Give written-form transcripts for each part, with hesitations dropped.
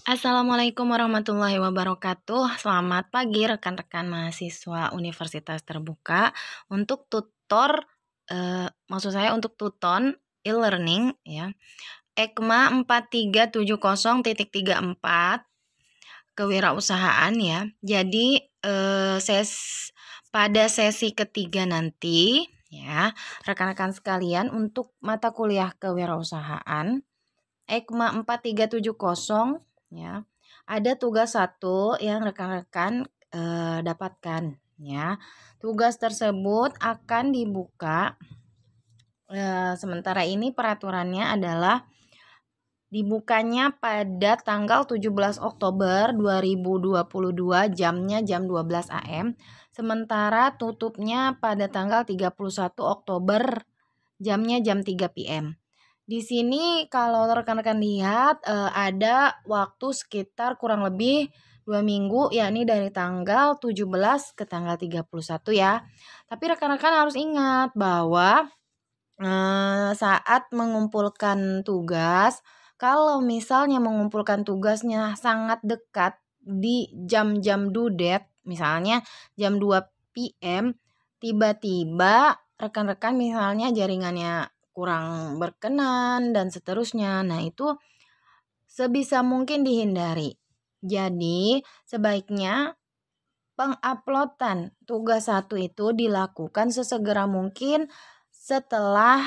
Assalamualaikum warahmatullahi wabarakatuh. Selamat pagi rekan-rekan mahasiswa Universitas Terbuka. Untuk untuk Tuton e-learning ya. EKMA 4370.34 kewirausahaan ya. Jadi pada sesi ketiga nanti ya, rekan-rekan sekalian, untuk mata kuliah kewirausahaan EKMA 4370 ya, ada tugas 1 yang rekan-rekan dapatkan ya. Tugas tersebut akan dibuka sementara ini peraturannya adalah dibukanya pada tanggal 17 Oktober 2022, jamnya jam 12 AM, sementara tutupnya pada tanggal 31 Oktober jamnya jam 3 PM. Di sini kalau rekan-rekan lihat ada waktu sekitar kurang lebih 2 minggu, yakni dari tanggal 17 ke tanggal 31 ya. Tapi rekan-rekan harus ingat bahwa saat mengumpulkan tugas, kalau misalnya mengumpulkan tugasnya sangat dekat di jam-jam due date, misalnya jam 2 PM, tiba-tiba rekan-rekan misalnya jaringannya kurang berkenan dan seterusnya. Nah, itu sebisa mungkin dihindari. Jadi, sebaiknya penguploadan tugas 1 itu dilakukan sesegera mungkin setelah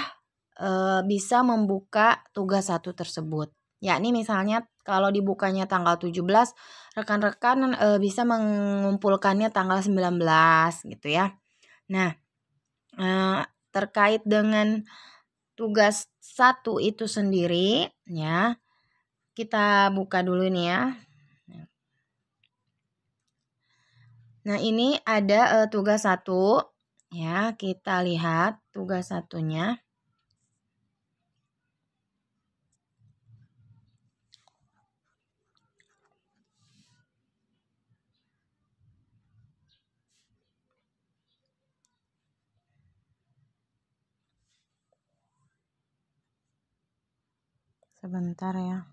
bisa membuka tugas 1 tersebut. Yakni misalnya kalau dibukanya tanggal 17, rekan-rekan bisa mengumpulkannya tanggal 19 gitu ya. Nah, terkait dengan tugas 1 itu sendiri ya, kita buka dulu nih ya. Nah, ini ada tugas 1 ya, kita lihat tugas 1-nya. Sebentar ya.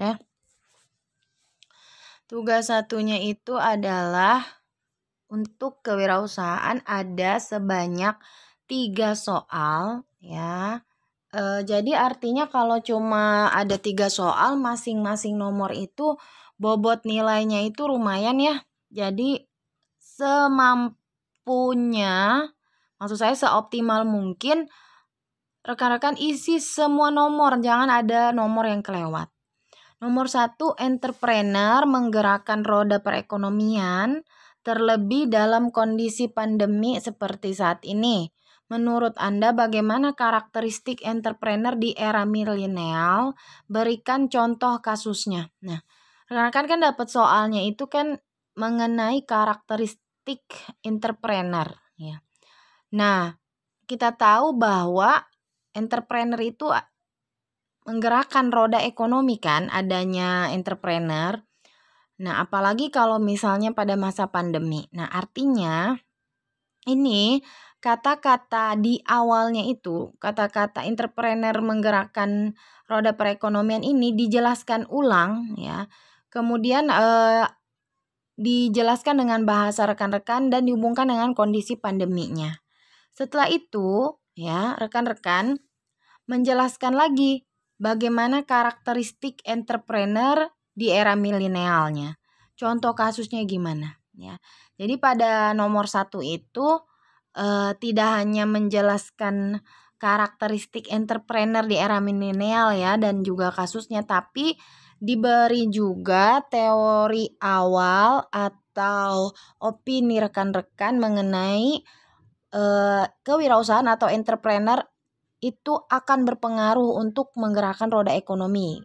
Ya. Tugas 1-nya itu adalah untuk kewirausahaan, ada sebanyak 3 soal ya. Jadi artinya kalau cuma ada 3 soal, masing-masing nomor itu bobot nilainya itu lumayan ya. Jadi semampunya, maksud saya seoptimal mungkin, rekan-rekan isi semua nomor, jangan ada nomor yang kelewat. Nomor 1, entrepreneur menggerakkan roda perekonomian, terlebih dalam kondisi pandemi seperti saat ini. Menurut Anda bagaimana karakteristik entrepreneur di era milenial? Berikan contoh kasusnya. Nah, rekan-rekan kan dapat soalnya itu kan mengenai karakteristik entrepreneur ya. Nah, kita tahu bahwa entrepreneur itu menggerakkan roda ekonomi kan, adanya entrepreneur. Nah, apalagi kalau misalnya pada masa pandemi. Nah, artinya ini kata-kata di awalnya itu, kata-kata entrepreneur menggerakkan roda perekonomian ini dijelaskan ulang ya. Kemudian dijelaskan dengan bahasa rekan-rekan dan dihubungkan dengan kondisi pandeminya. Setelah itu ya, rekan-rekan menjelaskan lagi bagaimana karakteristik entrepreneur di era milenialnya. Contoh kasusnya gimana ya. Jadi pada nomor 1 itu tidak hanya menjelaskan karakteristik entrepreneur di era milenial ya dan juga kasusnya, tapi diberi juga teori awal atau opini rekan-rekan mengenai kewirausahaan atau entrepreneur itu akan berpengaruh untuk menggerakkan roda ekonomi.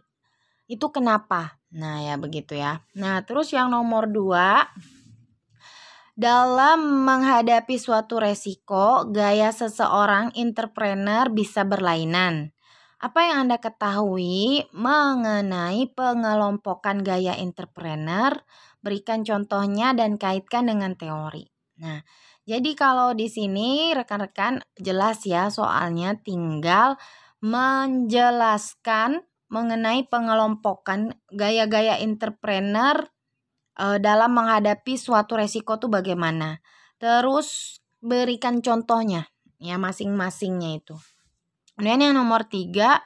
Itu kenapa? Nah, ya begitu ya. Nah, terus yang nomor 2, dalam menghadapi suatu resiko, gaya seseorang entrepreneur bisa berlainan. Apa yang Anda ketahui mengenai pengelompokan gaya entrepreneur? Berikan contohnya dan kaitkan dengan teori. Nah, Jadi kalau di sini rekan-rekan jelas ya, soalnya tinggal menjelaskan mengenai pengelompokan gaya-gaya entrepreneur dalam menghadapi suatu resiko tuh bagaimana. Terus berikan contohnya ya masing-masingnya itu. Kemudian yang nomor 3,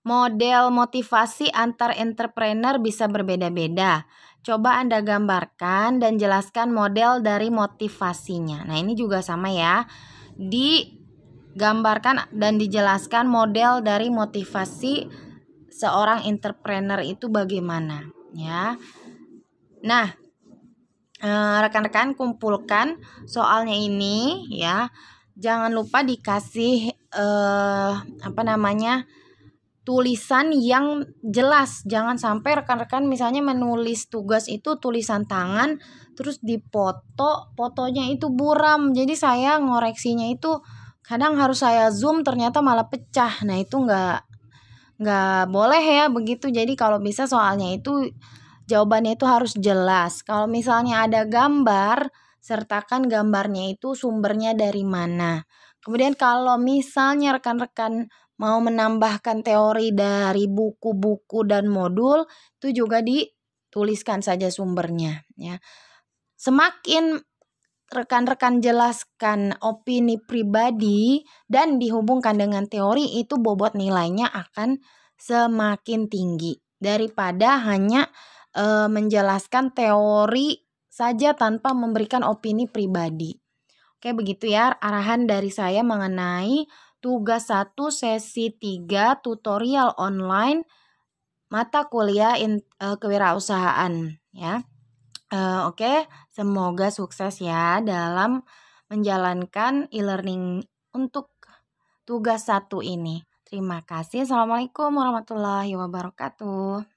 model motivasi antar entrepreneur bisa berbeda-beda. Coba Anda gambarkan dan jelaskan model dari motivasinya. Nah, ini juga sama ya. Digambarkan dan dijelaskan model dari motivasi seorang entrepreneur itu bagaimana, ya. Nah, rekan-rekan kumpulkan soalnya ini ya. Jangan lupa dikasih tulisan yang jelas. Jangan sampai rekan-rekan misalnya menulis tugas itu tulisan tangan terus fotonya itu buram. Jadi saya ngoreksinya itu kadang harus saya zoom, ternyata malah pecah. Nah, itu nggak boleh ya begitu. Jadi kalau bisa soalnya itu jawabannya itu harus jelas. Kalau misalnya ada gambar, sertakan gambarnya itu sumbernya dari mana. Kemudian kalau misalnya rekan-rekan mau menambahkan teori dari buku-buku dan modul, itu juga dituliskan saja sumbernya ya. Semakin rekan-rekan jelaskan opini pribadi dan dihubungkan dengan teori, itu bobot nilainya akan semakin tinggi daripada hanya menjelaskan teori saja tanpa memberikan opini pribadi. Oke, begitu ya arahan dari saya mengenai tugas 1 sesi 3 tutorial online mata kuliah kewirausahaan ya. Oke, semoga sukses ya dalam menjalankan e-learning untuk tugas 1 ini. Terima kasih. Assalamualaikum warahmatullahi wabarakatuh.